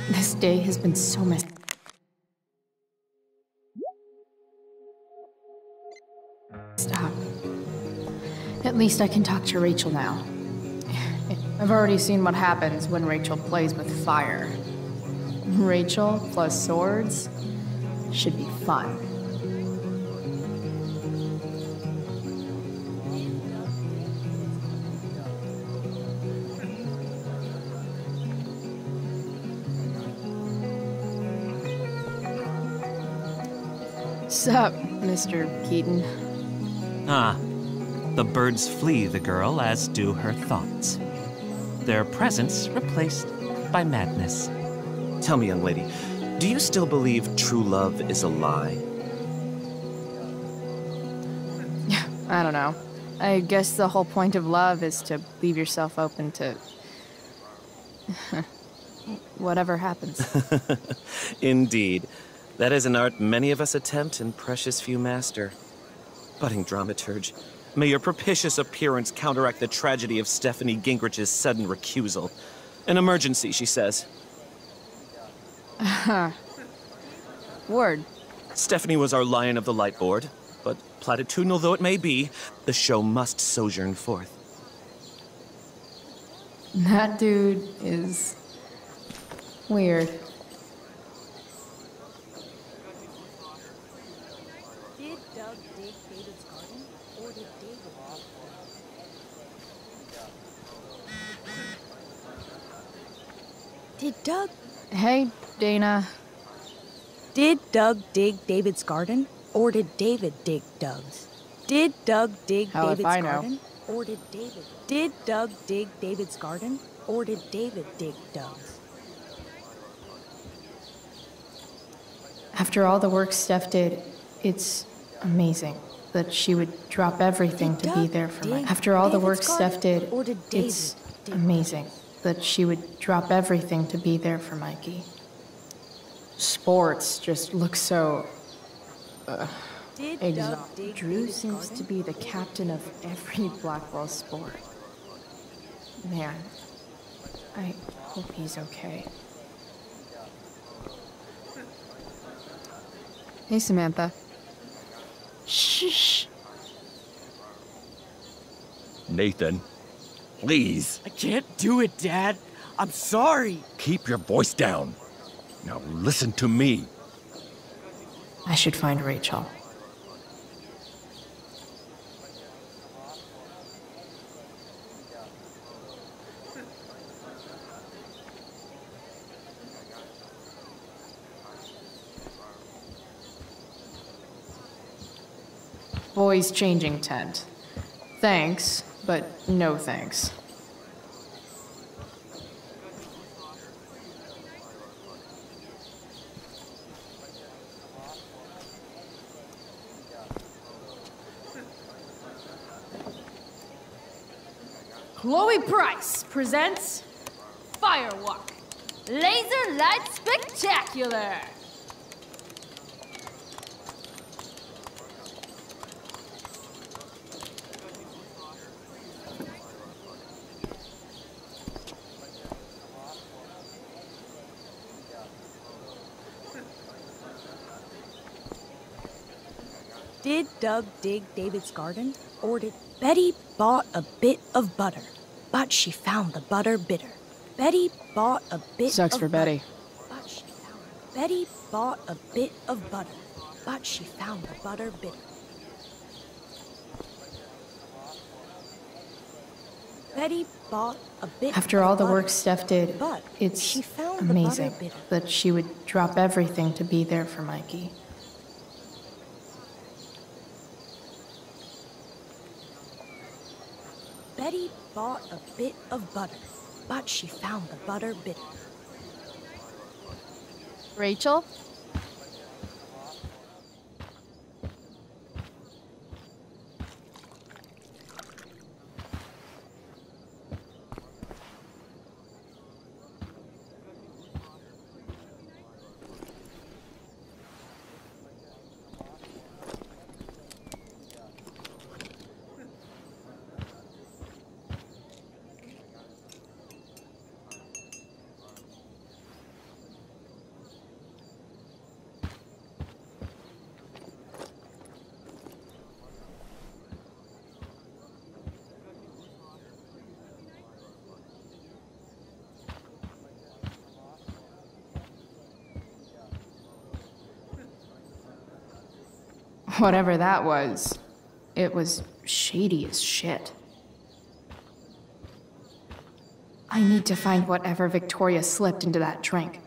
This day has been so messy. Stop. At least I can talk to Rachel now. I've already seen what happens when Rachel plays with fire. Rachel plus swords should be fun. Sup, Mr. Keaton? Ah, the birds flee the girl, as do her thoughts. Their presence replaced by madness. Tell me, young lady, do you still believe true love is a lie? I don't know. I guess the whole point of love is to leave yourself open to... whatever happens. Indeed. That is an art many of us attempt and precious few master. Budding dramaturge, may your propitious appearance counteract the tragedy of Stephanie Gingrich's sudden recusal. An emergency, she says. Word. Stephanie was our lion of the light board, but platitudinal though it may be, the show must sojourn forth. That dude is... weird. Did Doug dig David's garden, or did David dig? Did Doug... Hey, Dana. Did Doug dig David's garden, or did David dig Doug's? Did Doug dig Hell if David's I know. garden, or did David? Did Doug dig David's garden, or did David dig Doug's? After all the work Steph did, it's amazing that she would drop everything to be there for Mike. After all the work Steph did, it's amazing that she would drop everything to be there for Mikey. Sports just look so... exhausting. Drew seems to be the captain of every Blackwell sport. Man, I hope he's okay. Hey, Samantha. Shh. Nathan, please, I can't do it, Dad. I'm sorry. keep your voice down. Now listen to me. I should find Rachel. Boys changing tent. Thanks, but no thanks. Chloe Price presents Firewalk, Laser Light Spectacular. Did Doug dig David's garden, or did Betty bought a bit of butter, but she found the butter bitter? Betty bought a bit Sucks of for butter, Betty. but she found Betty bought a bit of butter, but she found the butter bitter. Betty bought a bit After of all the butter, work Steph did, but it's she found amazing the butter bitter. that she would drop everything to be there for Mikey. Betty bought a bit of butter, but she found the butter bitter. Rachel? Whatever that was, it was shady as shit. I need to find whatever Victoria slipped into that drink.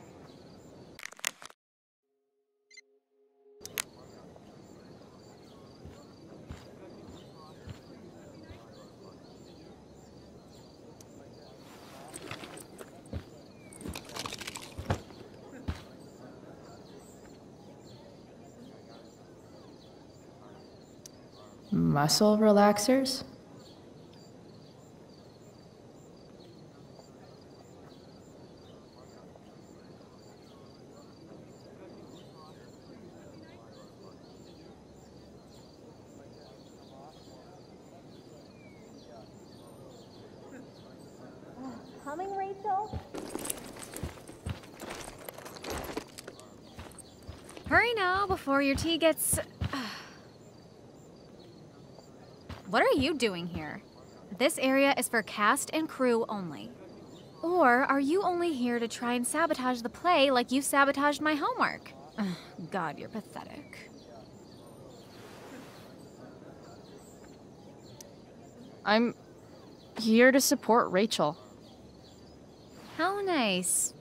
Muscle relaxers? Coming, Rachel? Hurry now before your tea gets... What are you doing here? This area is for cast and crew only. Or are you only here to try and sabotage the play like you sabotaged my homework? God, you're pathetic. I'm here to support Rachel. How nice.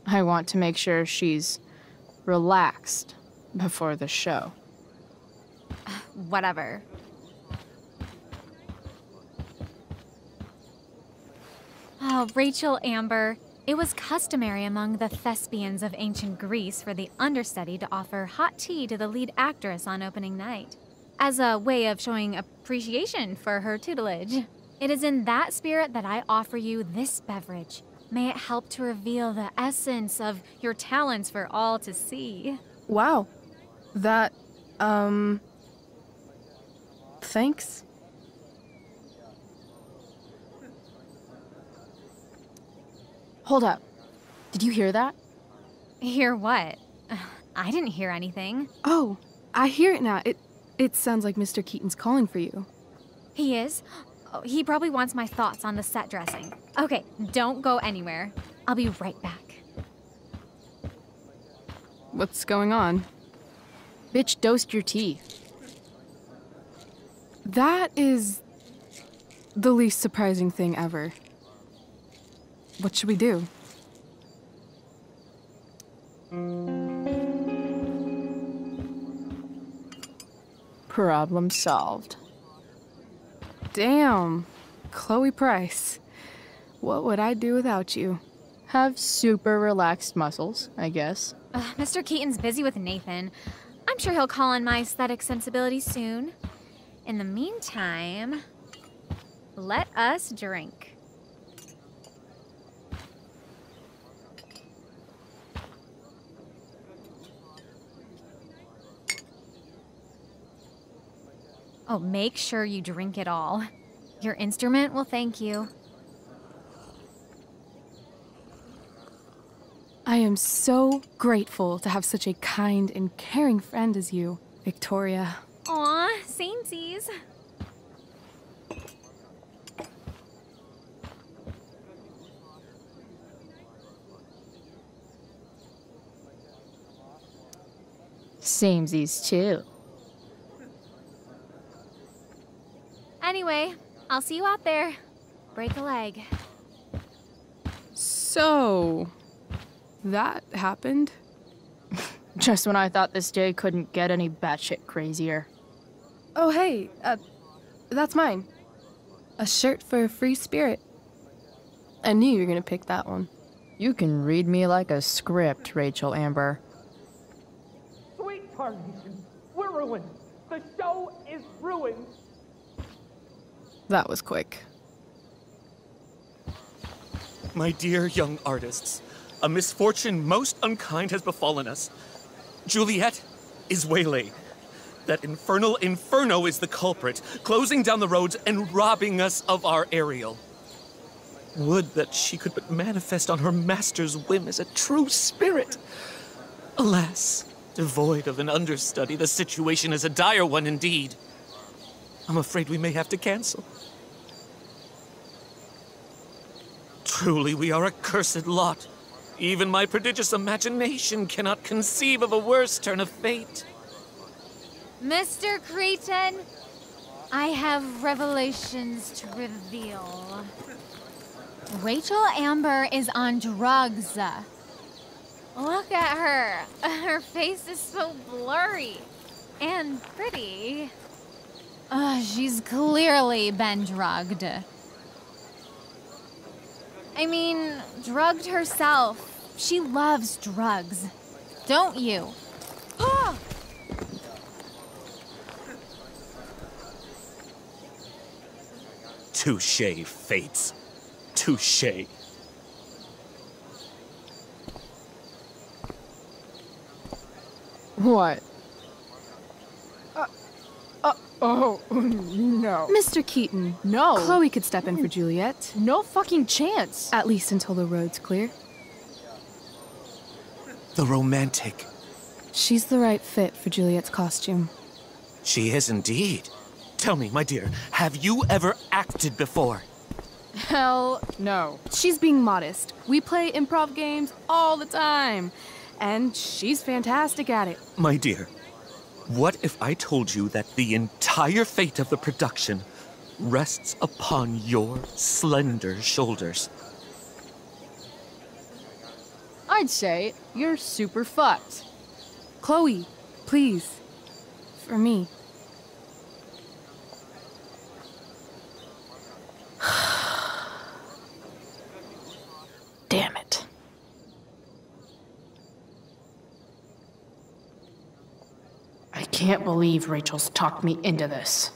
I want to make sure she's relaxed before the show. Whatever. Oh, Rachel Amber. It was customary among the thespians of ancient Greece for the understudy to offer hot tea to the lead actress on opening night, as a way of showing appreciation for her tutelage. It is in that spirit that I offer you this beverage. May it help to reveal the essence of your talents for all to see. Wow. That, thanks. Hold up. Did you hear that? Hear what? I didn't hear anything. Oh, I hear it now. It sounds like Mr. Keaton's calling for you. He is? Oh, he probably wants my thoughts on the set dressing. Okay, don't go anywhere. I'll be right back. What's going on? Bitch dosed your tea. That is the least surprising thing ever. What should we do? Problem solved. Damn, Chloe Price. What would I do without you? Have super relaxed muscles, I guess. Mr. Keaton's busy with Nathan. I'm sure he'll call on my aesthetic sensibilities soon. In the meantime, let us drink. Oh, make sure you drink it all. Your instrument will thank you. I am so grateful to have such a kind and caring friend as you, Victoria. Aw, samesies. Samesies too. Anyway, I'll see you out there. Break a leg. So, that happened? Just when I thought this day couldn't get any batshit crazier. Oh, hey, that's mine. A shirt for a free spirit. I knew you were gonna pick that one. You can read me like a script, Rachel Amber. Sweet Tarnation, we're ruined. The show is ruined. That was quick. My dear young artists, a misfortune most unkind has befallen us. Juliet is waylaid. That infernal Inferno is the culprit, closing down the roads and robbing us of our Ariel. Would that she could but manifest on her master's whim as a true spirit. Alas, devoid of an understudy, the situation is a dire one indeed. I'm afraid we may have to cancel. Truly, we are a cursed lot. Even my prodigious imagination cannot conceive of a worse turn of fate. Mr. Cretan, I have revelations to reveal. Rachel Amber is on drugs. Look at her. Her face is so blurry and pretty. She's clearly been drugged. I mean, drugged herself. She loves drugs. Don't you? Touché, Fates. Touché. What? Oh, no. Mr. Keaton. No. Chloe could step in for Juliet. No fucking chance. At least until the road's clear. The romantic. She's the right fit for Juliet's costume. She is indeed. Tell me, my dear, have you ever acted before? Hell no. She's being modest. We play improv games all the time. And she's fantastic at it. My dear, what if I told you that the entire fate of the production rests upon your slender shoulders? I'd say you're super fucked. Chloe, please. For me. Damn it. I can't believe Rachel's talked me into this.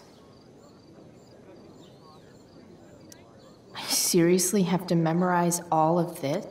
I seriously have to memorize all of this?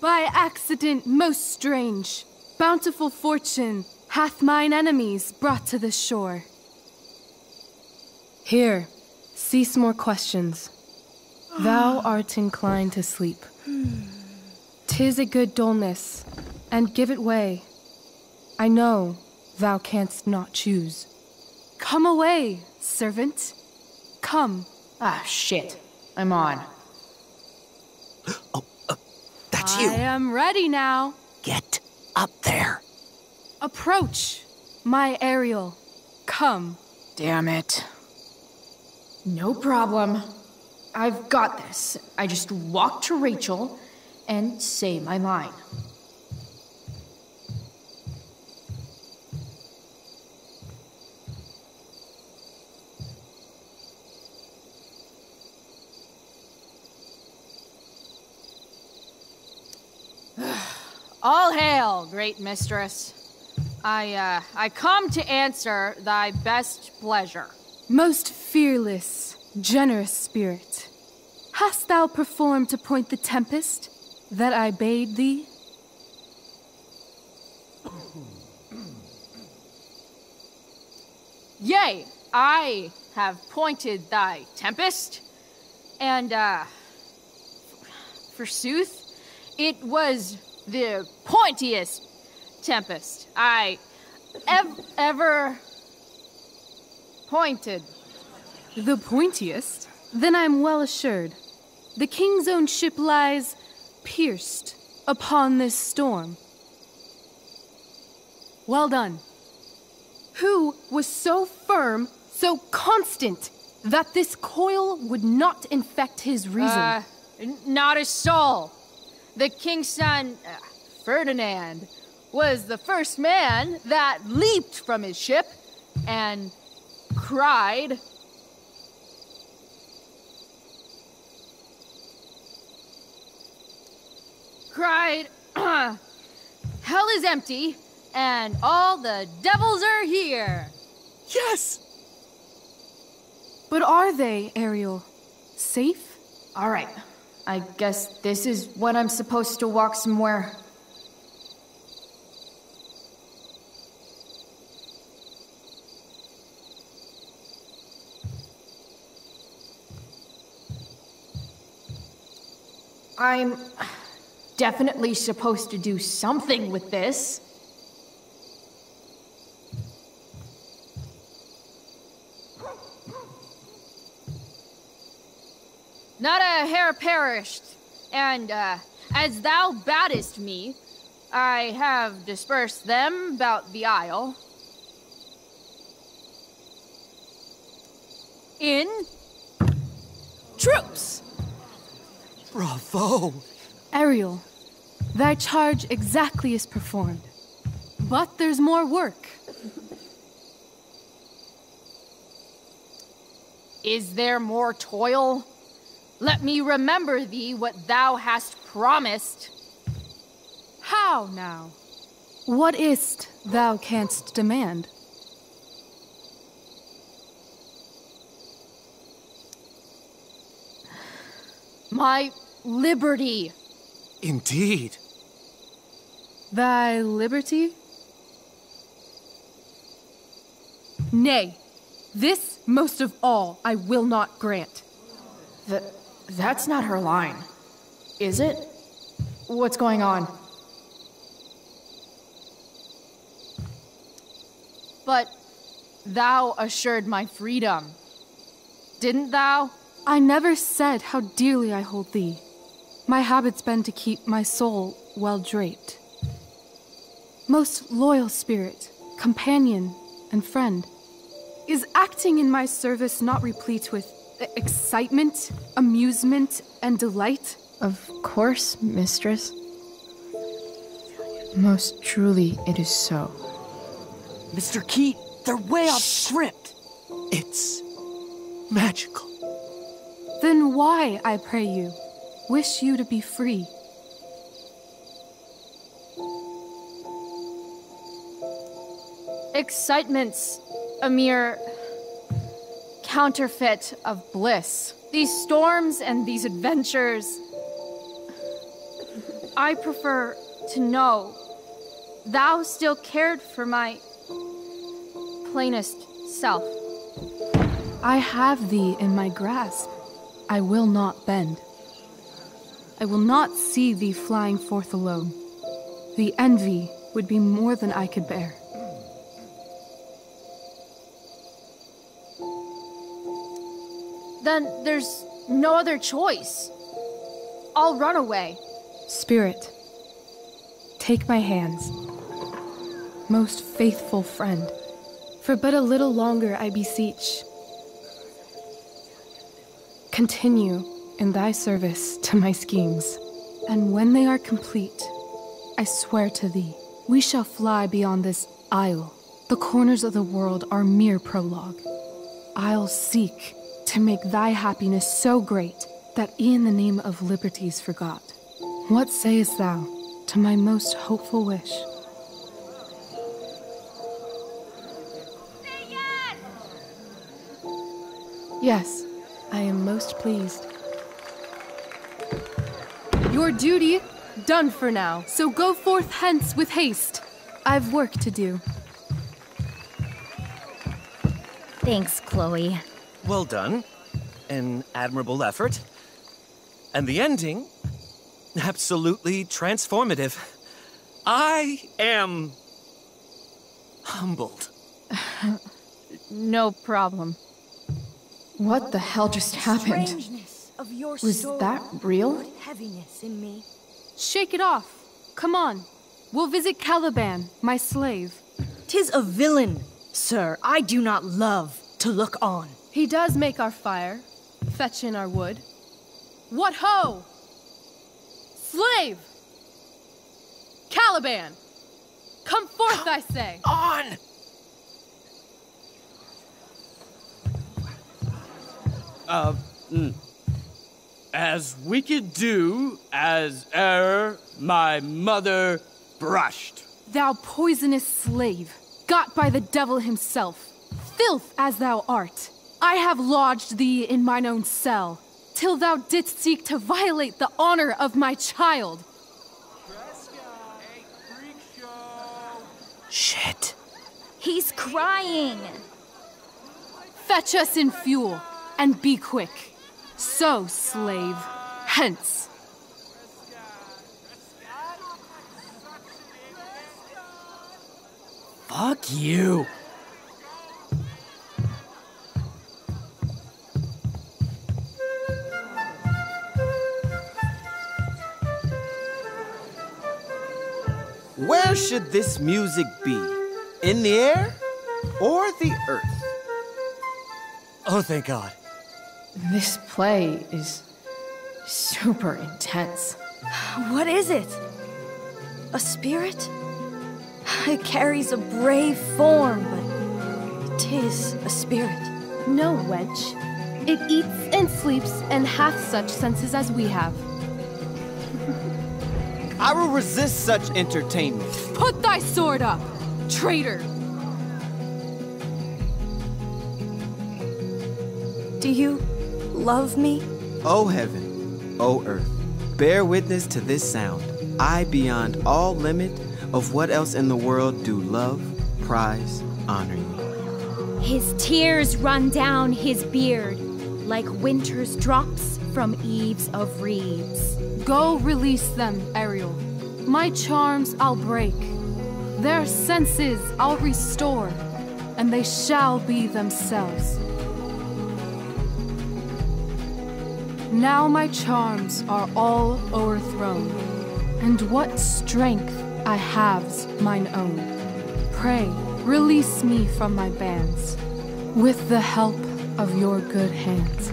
By accident most strange, bountiful fortune hath mine enemies brought to this shore. Here, cease more questions. Thou art inclined to sleep. 'Tis a good dullness, and give it way. I know thou canst not choose. Come away, servant. Come. Ah, shit. I'm on. That's you. I am ready now. Get up there. Approach, my Ariel. Come. Damn it. No problem. I've got this. I just walk to Rachel and say my line. All hail, great mistress. I come to answer thy best pleasure. Most fearless, generous spirit, hast thou performed to point the tempest that I bade thee? Yea, I have pointed thy tempest, and, forsooth, it was the pointiest tempest I ever pointed. The pointiest? Then I'm well assured. The king's own ship lies pierced upon this storm. Well done. Who was so firm, so constant, that this coil would not infect his reason? Not a soul. The king's son, Ferdinand, was the first man that leaped from his ship and cried, hell is empty and all the devils are here. Yes! But are they, Ariel? Safe? All right, I guess this is when I'm supposed to walk somewhere. I'm definitely supposed to do something with this. Not a hair perished, and as thou badest me, I have dispersed them about the isle. In troops! Bravo! Ariel, thy charge exactly is performed. But there's more work. Is there more toil? Let me remember thee what thou hast promised. How now? What is't thou canst demand? My liberty. Indeed. Thy liberty? Nay, this most of all I will not grant. That's not her line, is it? What's going on? But thou assured my freedom, didn't thou? I never said how dearly I hold thee. My habit's been to keep my soul well draped. Most loyal spirit, companion, and friend, is acting in my service not replete with excitement, amusement, and delight? Of course, mistress. Most truly it is so. Mr. Keat, they're way off script. It's magical. Then why, I pray you, wish you to be free? Excitement's a mere counterfeit of bliss. These storms and these adventures, I prefer to know thou still cared for my plainest self. I have thee in my grasp. I will not bend. I will not see thee flying forth alone. The envy would be more than I could bear. Then there's no other choice. I'll run away. Spirit, take my hands. Most faithful friend, for but a little longer I beseech. Continue in thy service to my schemes, and when they are complete, I swear to thee, we shall fly beyond this isle. The corners of the world are mere prologue. I'll seek to make thy happiness so great that e'en the name of liberty's forgot. What sayest thou to my most hopeful wish? Say yes! Yes, I am most pleased. Your duty done for now, so go forth hence with haste. I've work to do. Thanks, Chloe. Well done. An admirable effort. And the ending, absolutely transformative. I am humbled. No problem. What the hell just happened? Strangeness of your Was soul that real? put heaviness in me. Shake it off. Come on. We'll visit Caliban, my slave. 'Tis a villain, sir. I do not love to look on. He does make our fire, fetch in our wood. What ho! Slave! Caliban! Come forth, I say! On! As wicked do as e'er my mother brushed. Thou poisonous slave, got by the devil himself, filth as thou art, I have lodged thee in mine own cell. till thou didst seek to violate the honor of my child. Shit. He's crying. Fetch us in fuel, and be quick. So, slave, hence. Fuck you. Where should this music be? In the air or the earth? Oh, thank God. This play is super intense. What is it? A spirit? It carries a brave form, but 'tis a spirit. No, wench. It eats and sleeps and hath such senses as we have. I will resist such entertainment. Put thy sword up, traitor! Do you love me? O heaven, O earth, bear witness to this sound. I, beyond all limit of what else in the world do love, prize, honor you. His tears run down his beard like winter's drops from eaves of reeds. Go release them, Ariel. My charms I'll break. Their senses I'll restore, and they shall be themselves. Now my charms are all o'erthrown, and what strength I have's mine own. Pray, release me from my bands, with the help of your good hands.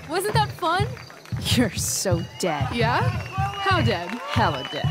Wasn't that fun? You're so dead. Yeah? How dead? Hella dead.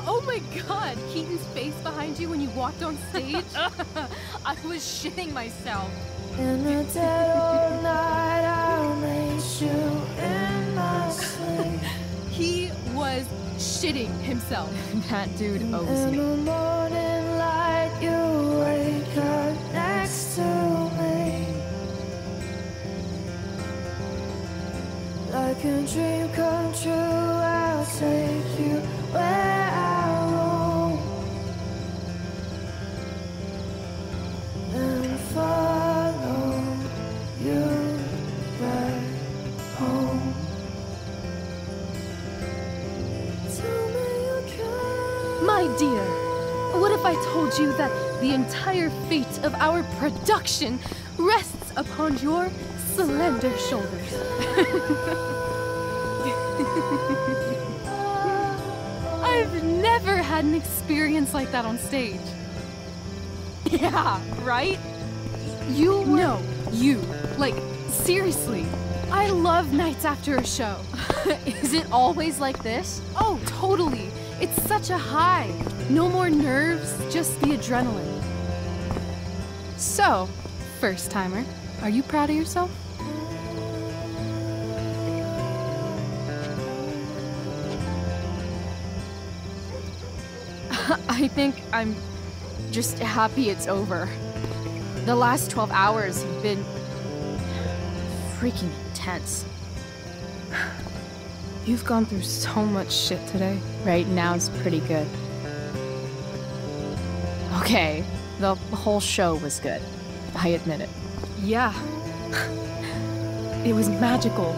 Oh my god, Keaton's face behind you when you walked on stage? I was shitting myself. In the dead of night, I'll make you in my sleep. He was shitting himself. That dude owes In me. the morning light, you wake up next to me. Like a dream come true, I'll take you where I roam and follow you back home. Tell me you can. My dear, what if I told you that the entire fate of our production rests upon your slender shoulders? I've never had an experience like that on stage. Yeah, right? You were... No, you. Like, seriously. I love nights after a show. Is it always like this? Oh, totally. It's such a high. No more nerves, just the adrenaline. So, first timer, are you proud of yourself? I think I'm just happy it's over. The last 12 hours have been freaking intense. You've gone through so much shit today. Right now's pretty good. Okay, the whole show was good. I admit it. Yeah. It was magical.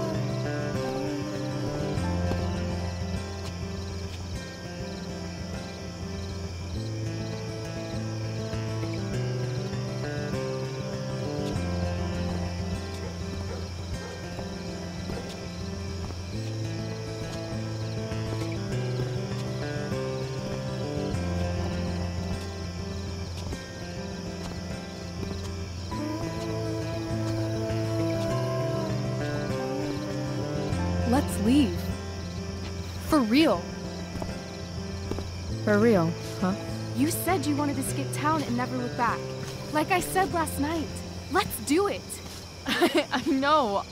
Let's leave. For real. For real, huh? You said you wanted to skip town and never look back. Like I said last night. Let's do it. I know.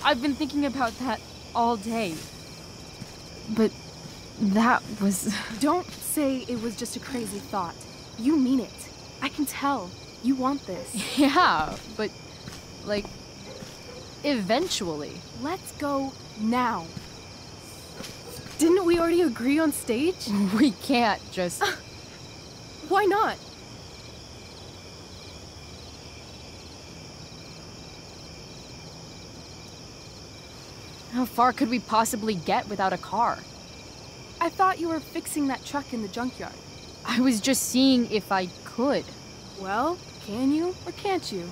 I've been thinking about that all day. But that was... Don't say it was just a crazy thought. You mean it. I can tell. You want this. Yeah, but... like... eventually. Let's go now. Didn't we already agree on stage? We can't just... Why not? How far could we possibly get without a car? I thought you were fixing that truck in the junkyard. I was just seeing if I could. Well, can you or can't you?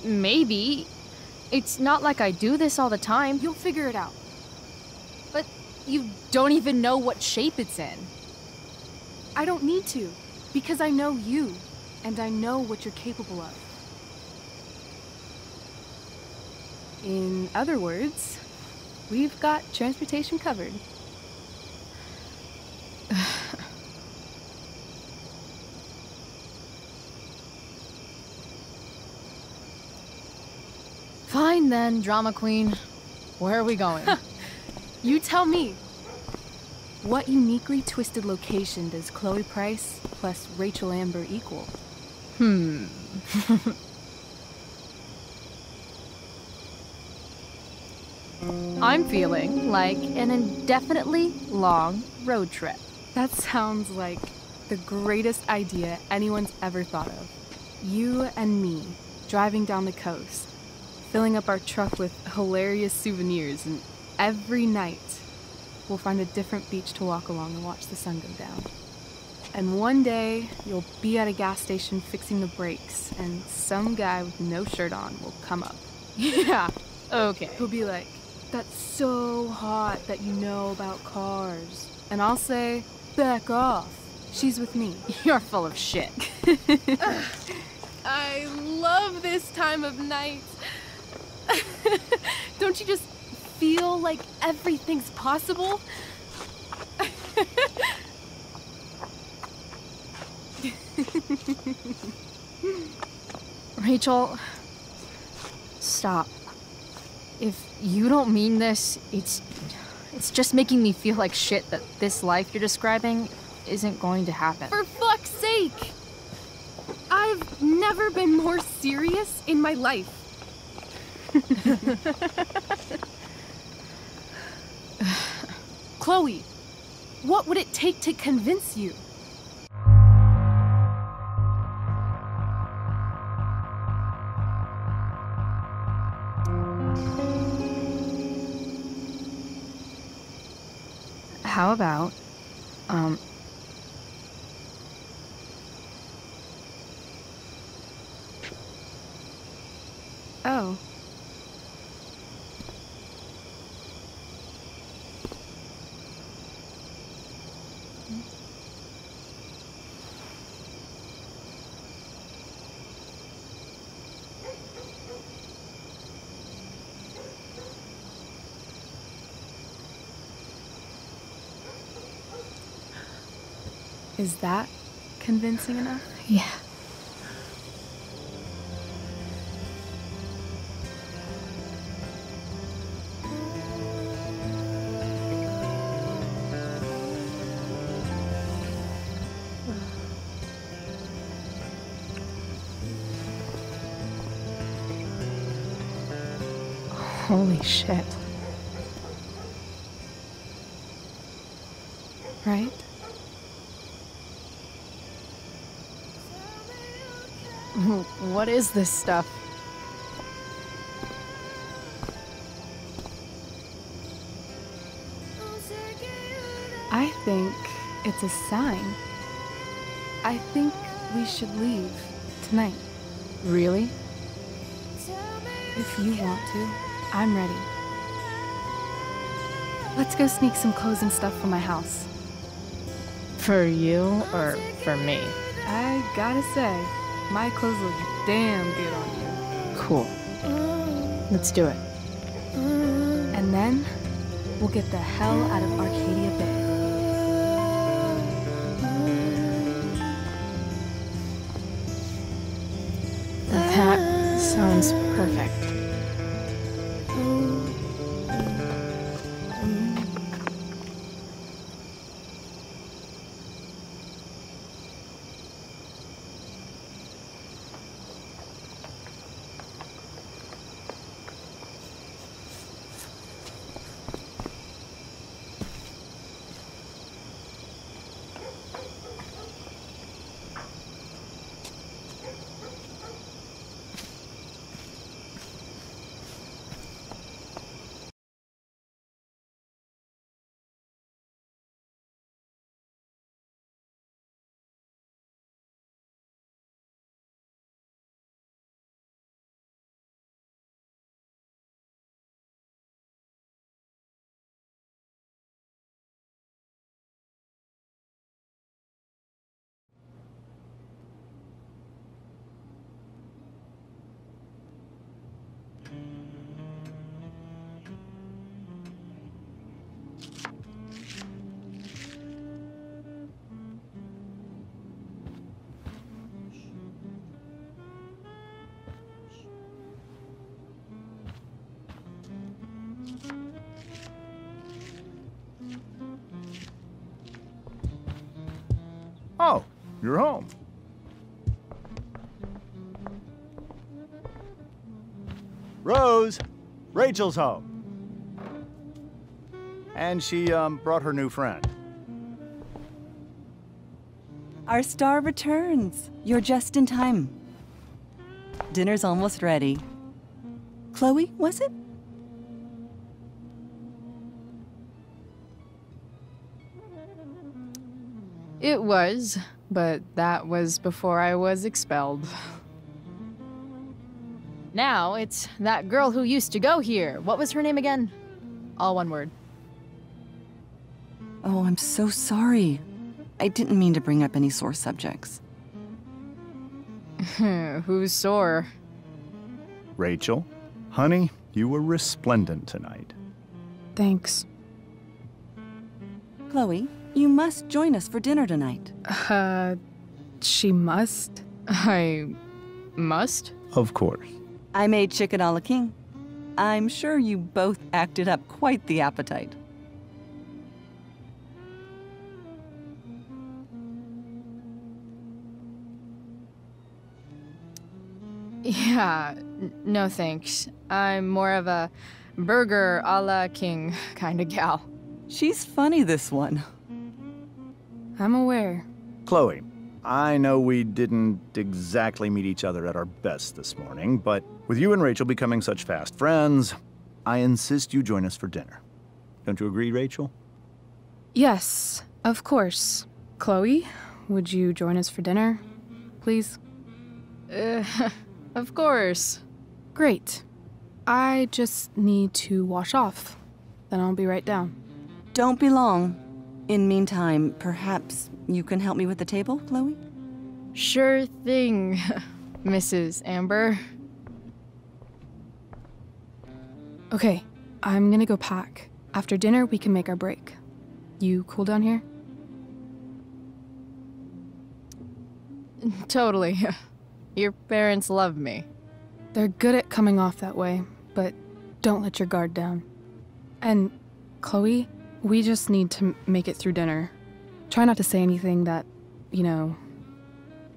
Maybe. It's not like I do this all the time. You'll figure it out. But you don't even know what shape it's in. I don't need to, because I know you, and I know what you're capable of. In other words, we've got transportation covered. Fine then, drama queen. Where are we going? You tell me. What uniquely twisted location does Chloe Price plus Rachel Amber equal? I'm feeling like an indefinitely long road trip. That sounds like the greatest idea anyone's ever thought of. You and me, driving down the coast, filling up our truck with hilarious souvenirs, and every night we'll find a different beach to walk along and watch the sun go down. And one day you'll be at a gas station fixing the brakes, and some guy with no shirt on will come up. Yeah, okay. He'll be like, "That's so hot that you know about cars." And I'll say, "Back off. She's with me." You're full of shit. I love this time of night. Don't you just feel like everything's possible? Rachel, stop. If you don't mean this, it's just making me feel like shit that this life you're describing isn't going to happen. For fuck's sake! I've never been more serious in my life. Chloe, what would it take to convince you? How about, Oh. Is that convincing enough? Yeah. Holy shit. Right? What is this stuff? I think it's a sign. I think we should leave tonight. Really? If you want to, I'm ready. Let's go sneak some clothes and stuff from my house. For you or for me? I gotta say, my clothes look damn good on you. Cool. Let's do it. And then, we'll get the hell out of Arcadia Bay. That sounds perfect. Oh, you're home. Rose, Rachel's home. And she brought her new friend. Our star returns. You're just in time. Dinner's almost ready. Chloe, was it? It was, but that was before I was expelled. Now it's that girl who used to go here. What was her name again? All one word. Oh, I'm so sorry. I didn't mean to bring up any sore subjects. Who's sore? Rachel, honey, you were resplendent tonight. Thanks. Chloe, you must join us for dinner tonight. She must? I must? Of course. I made chicken a la king. I'm sure you both acted up quite the appetite. Yeah, no thanks. I'm more of a burger a la king kind of gal. She's funny, this one. I'm aware. Chloe, I know we didn't exactly meet each other at our best this morning, but with you and Rachel becoming such fast friends, I insist you join us for dinner. Don't you agree, Rachel? Yes, of course. Chloe, would you join us for dinner, please? Of course. Great. I just need to wash off. Then I'll be right down. Don't be long. In meantime, perhaps you can help me with the table, Chloe? Sure thing, Mrs. Amber. Okay, I'm gonna go pack. After dinner, we can make our break. You cool down here? Totally. Your parents love me. They're good at coming off that way, but don't let your guard down. And, Chloe, we just need to make it through dinner. Try not to say anything that, you know...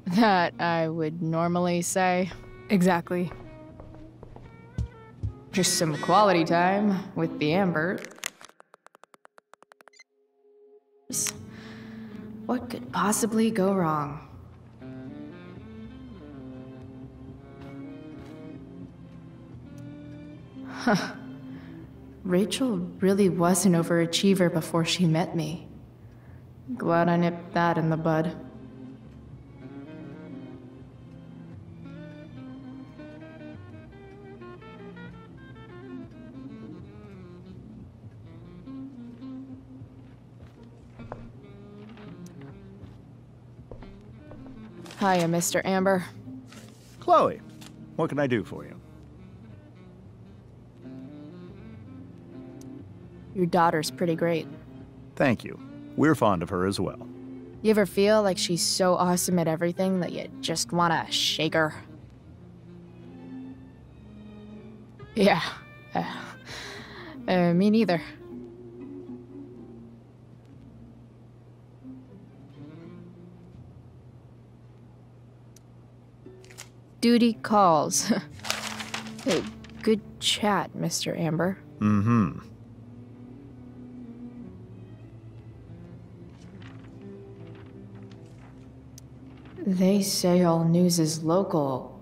That I would normally say. Exactly. Just some quality time with the Amber. What could possibly go wrong? Huh. Rachel really was an overachiever before she met me. Glad I nipped that in the bud. Hiya, Mr. Amber. Chloe, what can I do for you? Your daughter's pretty great. Thank you. We're fond of her as well. You ever feel like she's so awesome at everything that you just want to shake her? Yeah. Me neither. Duty calls. Hey, good chat, Mr. Amber. Mm-hmm. They say all news is local,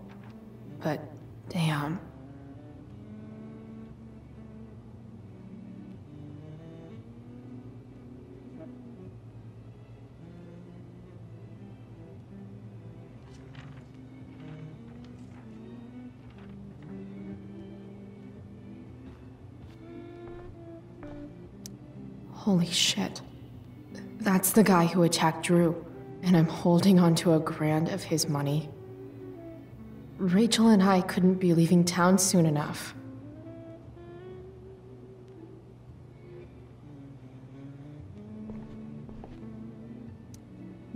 but damn. Holy shit. That's the guy who attacked Drew, and I'm holding onto a grand of his money. Rachel and I couldn't be leaving town soon enough.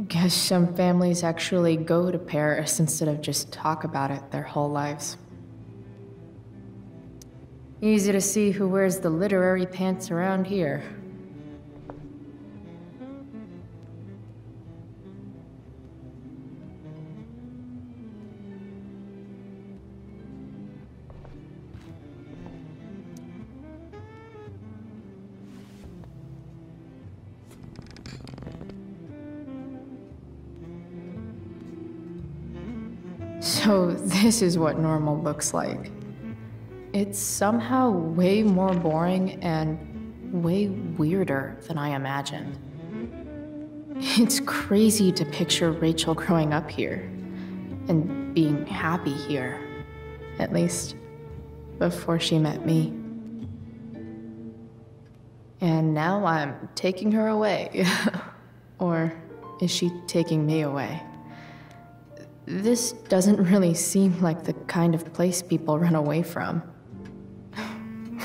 Guess some families actually go to Paris instead of just talk about it their whole lives. Easy to see who wears the literary pants around here. So this is what normal looks like. It's somehow way more boring and way weirder than I imagined. It's crazy to picture Rachel growing up here and being happy here, at least before she met me. And now I'm taking her away. Or is she taking me away? This doesn't really seem like the kind of place people run away from.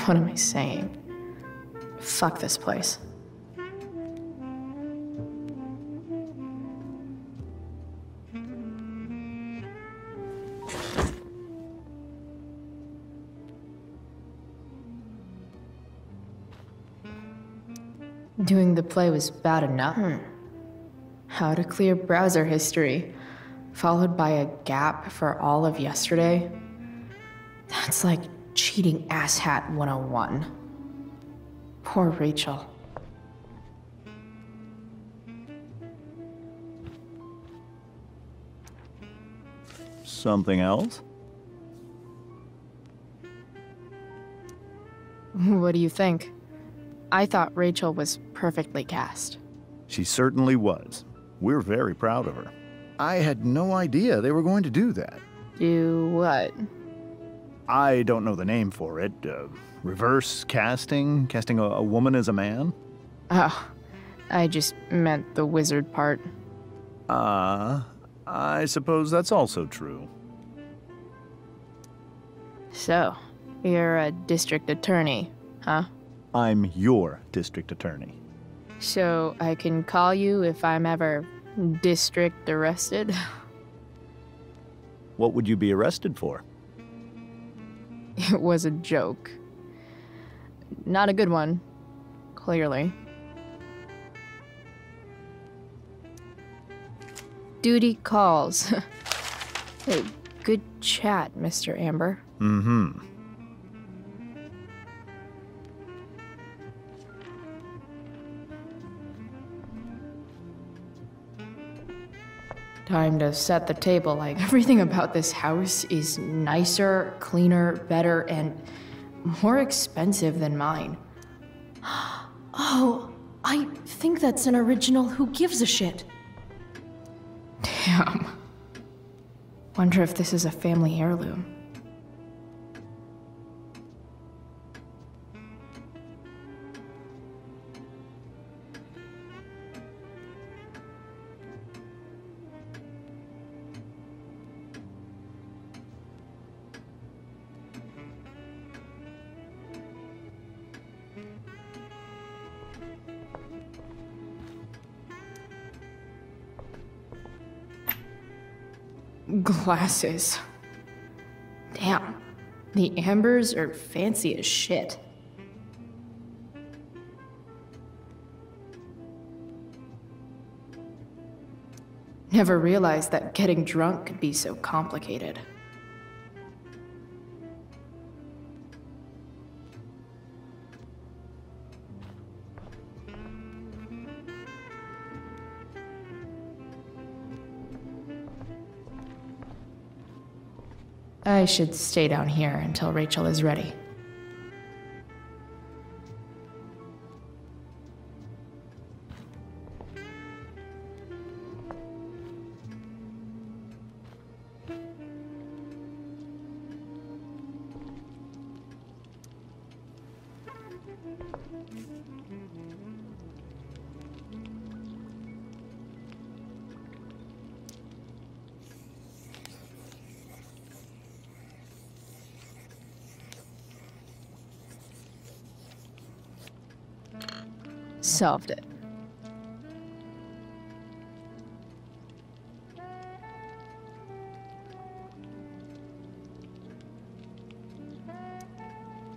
What am I saying? Fuck this place. Doing the play was bad enough. How to clear browser history, followed by a gap for all of yesterday. That's like cheating asshat 101. Poor Rachel. Something else? What do you think? I thought Rachel was perfectly cast. She certainly was. We're very proud of her. I had no idea they were going to do that. Do what? I don't know the name for it. Reverse casting? Casting a woman as a man? Oh, I just meant the wizard part. I suppose that's also true. So, you're a district attorney, huh? I'm your district attorney. So I can call you if I'm ever district arrested? What would you be arrested for? It was a joke. Not a good one, clearly. Duty calls. Hey, good chat, Mr. Amber. Mm-hmm. Time to set the table. Like, everything about this house is nicer, cleaner, better, and more expensive than mine. Oh, I think that's an original Who Gives a Shit. Damn. Wonder if this is a family heirloom. Glasses. Damn. The Ambers are fancy as shit. Never realized that getting drunk could be so complicated. I should stay down here until Rachel is ready. Solved it.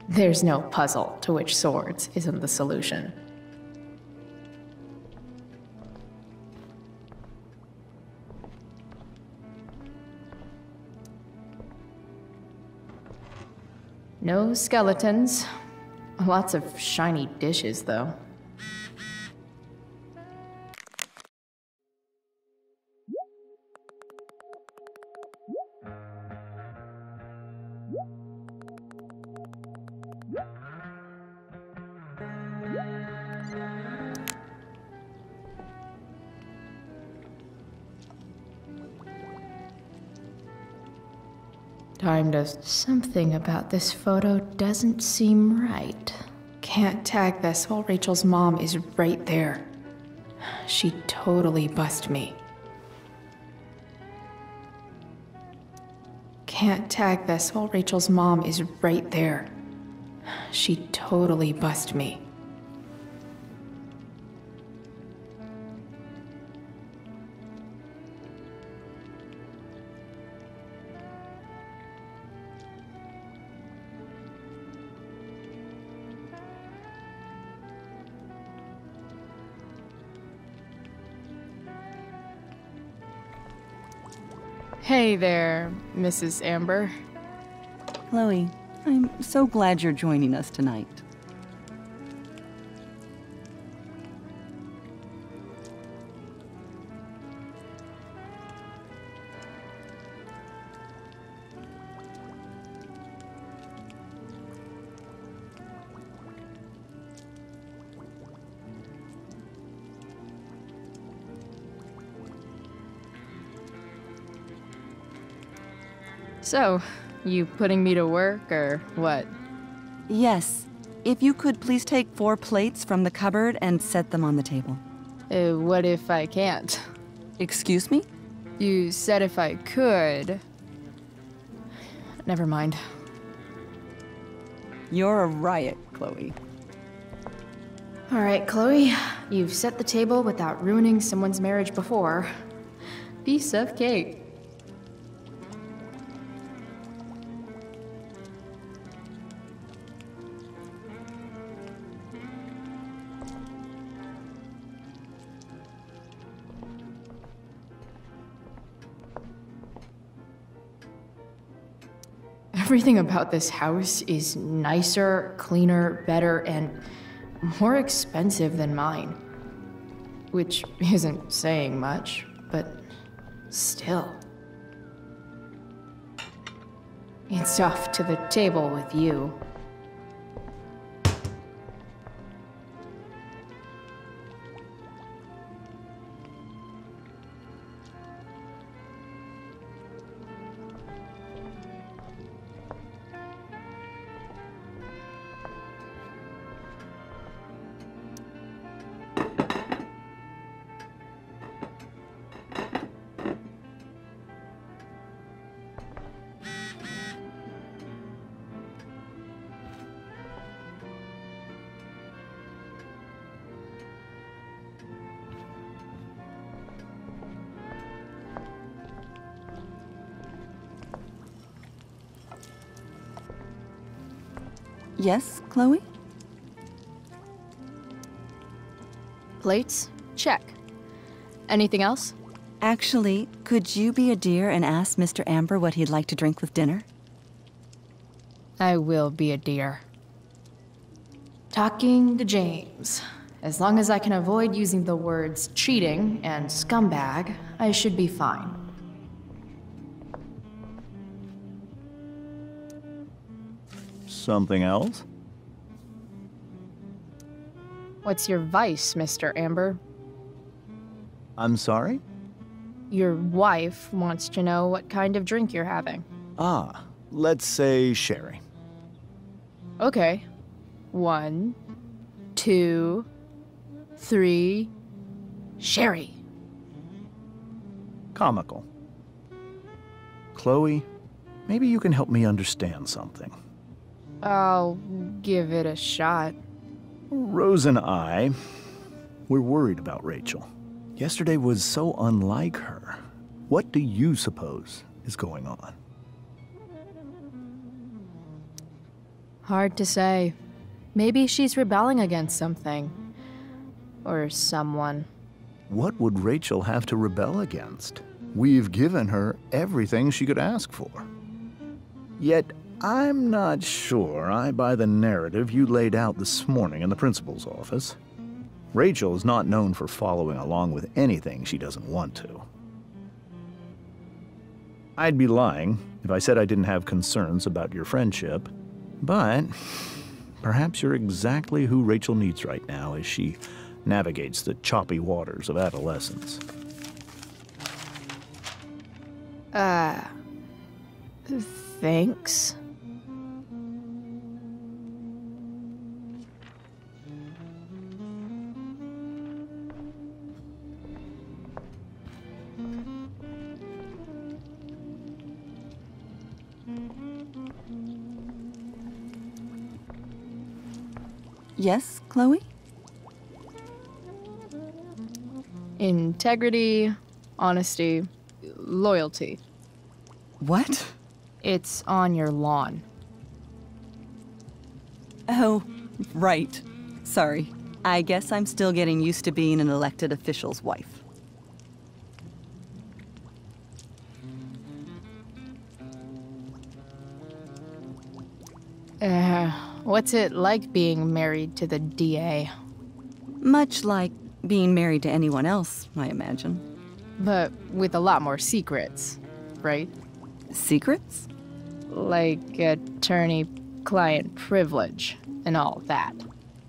There's no puzzle to which swords isn't the solution. No skeletons. Lots of shiny dishes, though. Time to... Something about this photo doesn't seem right. Can't tag this while Rachel's mom is right there. She totally bust me. Can't tag this while Rachel's mom is right there. She totally bust me. Hey there, Mrs. Amber. Chloe, I'm so glad you're joining us tonight. So, you putting me to work, or what? Yes. If you could please take 4 plates from the cupboard and set them on the table. What if I can't? Excuse me? You said if I could. Never mind. You're a riot, Chloe. All right, Chloe. You've set the table without ruining someone's marriage before. Piece of cake. Everything about this house is nicer, cleaner, better, and more expensive than mine. Which isn't saying much, but still. It's off to the table with you. Yes, Chloe? Plates? Check. Anything else? Actually, could you be a dear and ask Mr. Amber what he'd like to drink with dinner? I will be a dear. Talking to James. As long as I can avoid using the words cheating and scumbag, I should be fine. Something else? What's your vice, Mr. Amber? I'm sorry? Your wife wants to know what kind of drink you're having. Ah, let's say sherry. Okay. 1, 2, 3. Sherry. Comical. Chloe, maybe you can help me understand something. I'll give it a shot. Rose and I, we're worried about Rachel. Yesterday was so unlike her. What do you suppose is going on? Hard to say. Maybe she's rebelling against something. Or someone. What would Rachel have to rebel against? We've given her everything she could ask for. Yet, I'm not sure I buy the narrative you laid out this morning in the principal's office. Rachel is not known for following along with anything she doesn't want to. I'd be lying if I said I didn't have concerns about your friendship, but perhaps you're exactly who Rachel needs right now as she navigates the choppy waters of adolescence. Thanks. Yes, Chloe? Integrity, honesty, loyalty. What? It's on your lawn. Oh, right. Sorry. I guess I'm still getting used to being an elected official's wife. What's it like being married to the DA? Much like being married to anyone else, I imagine. But with a lot more secrets, right? Secrets? Like attorney-client privilege and all that.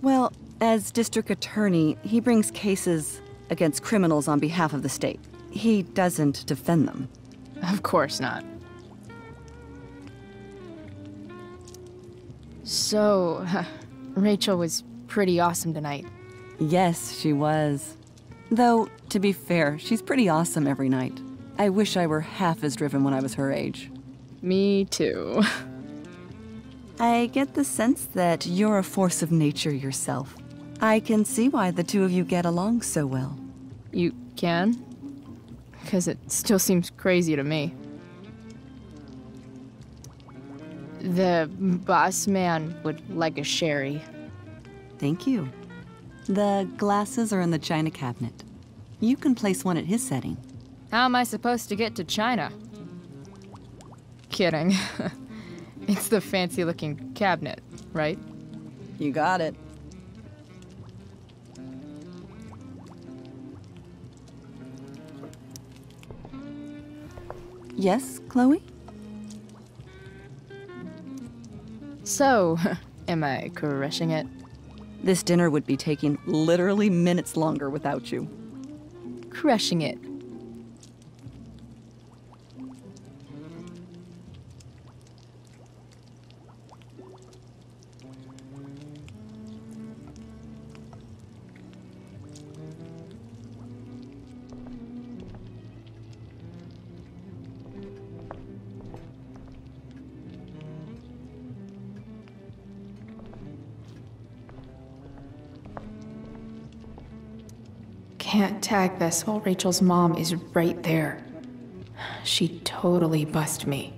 Well, as district attorney, he brings cases against criminals on behalf of the state. He doesn't defend them. Of course not. So, Rachel was pretty awesome tonight. Yes, she was. Though, to be fair, she's pretty awesome every night. I wish I were half as driven when I was her age. Me too. I get the sense that you're a force of nature yourself. I can see why the two of you get along so well. You can? Because it still seems crazy to me. The boss man would like a sherry. Thank you. The glasses are in the china cabinet. You can place one at his setting. How am I supposed to get to China? Kidding. It's the fancy-looking cabinet, right? You got it. Yes, Chloe? So, am I crushing it? This dinner would be taking literally minutes longer without you. Crushing it. Can't tag this while Rachel's mom is right there. She'd totally bust me.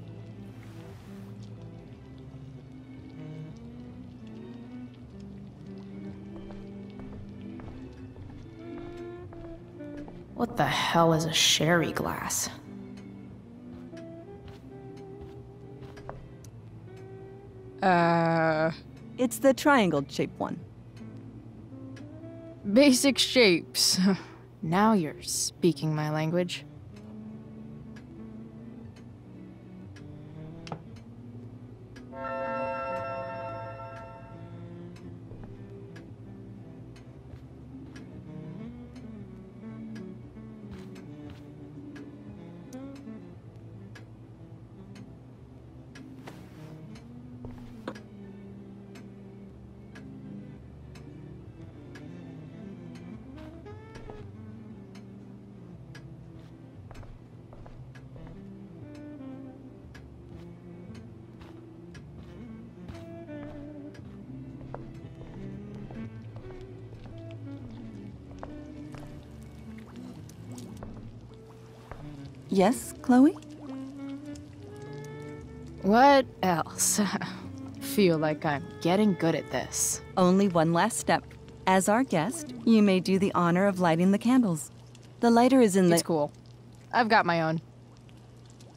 What the hell is a sherry glass? It's the triangle-shaped one. Basic shapes. Now you're speaking my language. Yes, Chloe? What else? Feel like I'm getting good at this. Only one last step. As our guest, you may do the honor of lighting the candles. The lighter is in the... It's cool. I've got my own.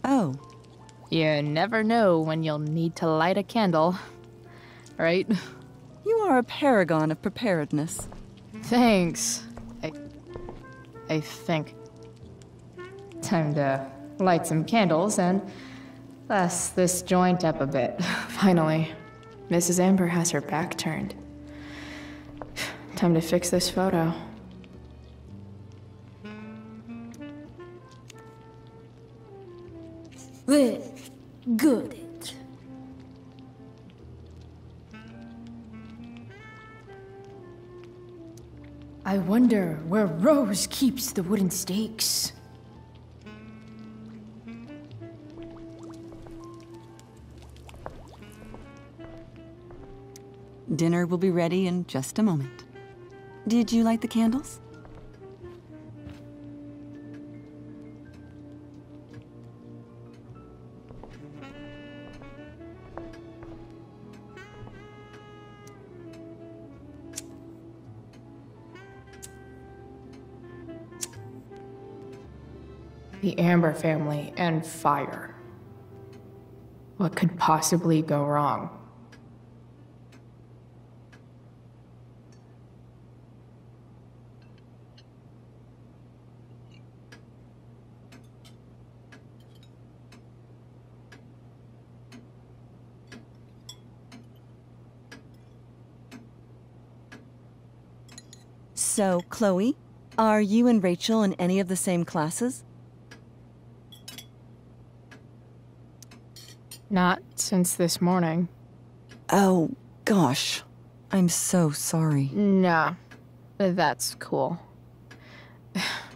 Oh. You never know when you'll need to light a candle, right? You are a paragon of preparedness. Thanks. I think. Time to light some candles and bless this joint up a bit. Finally, Mrs. Amber has her back turned. Time to fix this photo. Well, got it. I wonder where Rose keeps the wooden stakes. Dinner will be ready in just a moment. Did you light the candles? The Amber family and fire. What could possibly go wrong? So, Chloe, are you and Rachel in any of the same classes? Not since this morning. Oh, gosh. I'm so sorry. Nah, that's cool.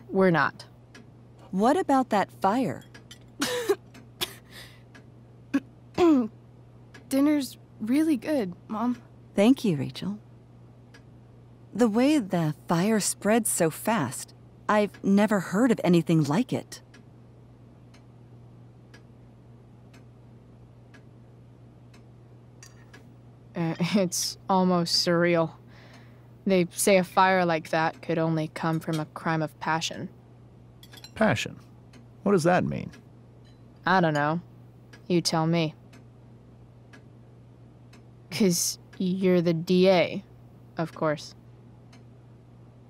We're not. What about that fire? Dinner's really good, Mom. Thank you, Rachel. The way the fire spreads so fast, I've never heard of anything like it. It's almost surreal. They say a fire like that could only come from a crime of passion. Passion? What does that mean? I don't know. You tell me. 'Cause you're the DA, of course.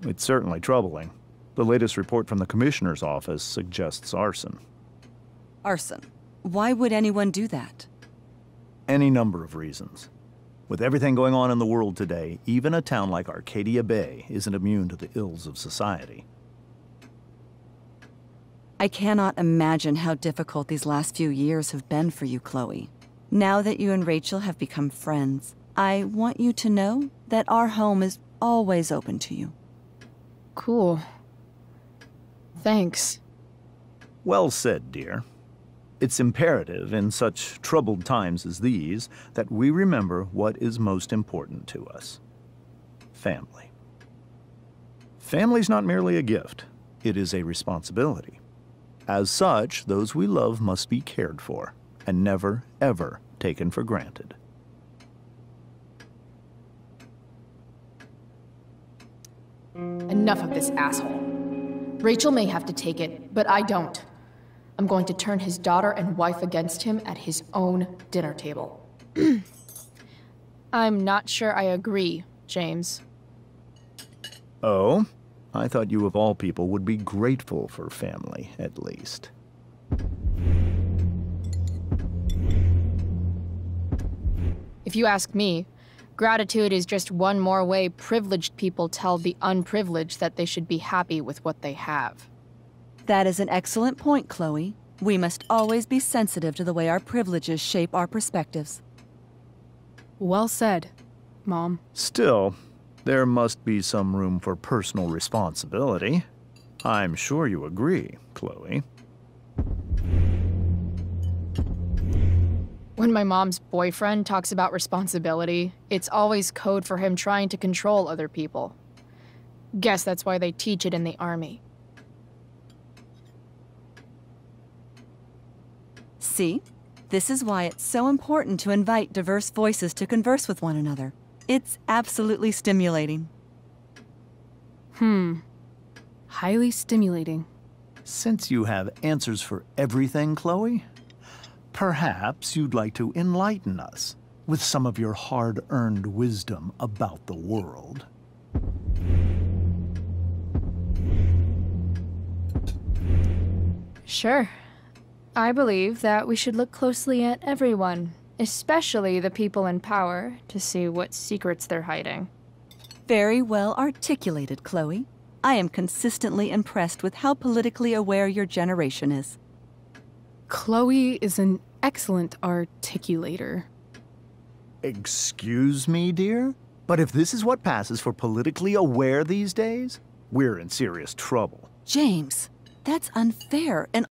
It's certainly troubling. The latest report from the Commissioner's office suggests arson. Arson? Why would anyone do that? Any number of reasons. With everything going on in the world today, even a town like Arcadia Bay isn't immune to the ills of society. I cannot imagine how difficult these last few years have been for you, Chloe. Now that you and Rachel have become friends, I want you to know that our home is always open to you. Cool. Thanks. Well said, dear. It's imperative in such troubled times as these that we remember what is most important to us. Family. Family's not merely a gift, it is a responsibility. As such, those we love must be cared for and never, ever taken for granted. Enough of this asshole. Rachel may have to take it, but I don't. I'm going to turn his daughter and wife against him at his own dinner table. I'm not sure I agree, James. Oh? I thought you of all people would be grateful for family, at least. If you ask me, gratitude is just one more way privileged people tell the unprivileged that they should be happy with what they have. That is an excellent point, Chloe. We must always be sensitive to the way our privileges shape our perspectives. Well said, Mom. Still, there must be some room for personal responsibility. I'm sure you agree, Chloe. When my mom's boyfriend talks about responsibility, it's always code for him trying to control other people. Guess that's why they teach it in the army. See? This is why it's so important to invite diverse voices to converse with one another. It's absolutely stimulating. Highly stimulating. Since you have answers for everything, Chloe, perhaps you'd like to enlighten us with some of your hard-earned wisdom about the world. Sure. I believe that we should look closely at everyone, especially the people in power, to see what secrets they're hiding. Very well articulated, Chloe. I am consistently impressed with how politically aware your generation is. Chloe is an excellent articulator. Excuse me, dear? But if this is what passes for politically aware these days, we're in serious trouble. James, that's unfair and